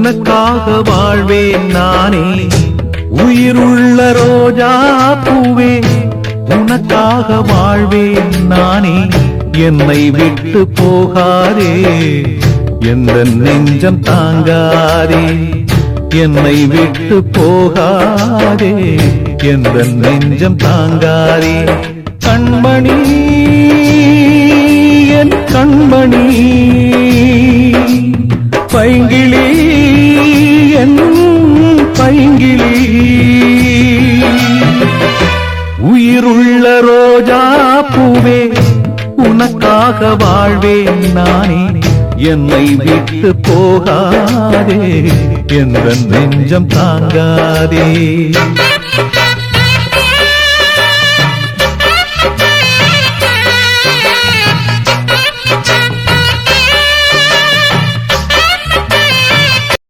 உனக்காக வாழ்வேன் நானே உயிருள்ள ரோஜா பூவே உனக்காக வாழ்வேன் நானே என்னை விட்டு போகாதே எந்த நெஞ்சம் தாங்காதே என்னை விட்டு போகாதே எந்த நெஞ்சம் தாங்காதே கண்மணி என் கண்மணி பைங்கிளி என் பைங்கிளி உயிருள்ள ரோஜா பூவே உனக்காக வாழ்வேன் நானே என்னை விட்டு போகாதே எந்த நெஞ்சம் தாங்காதே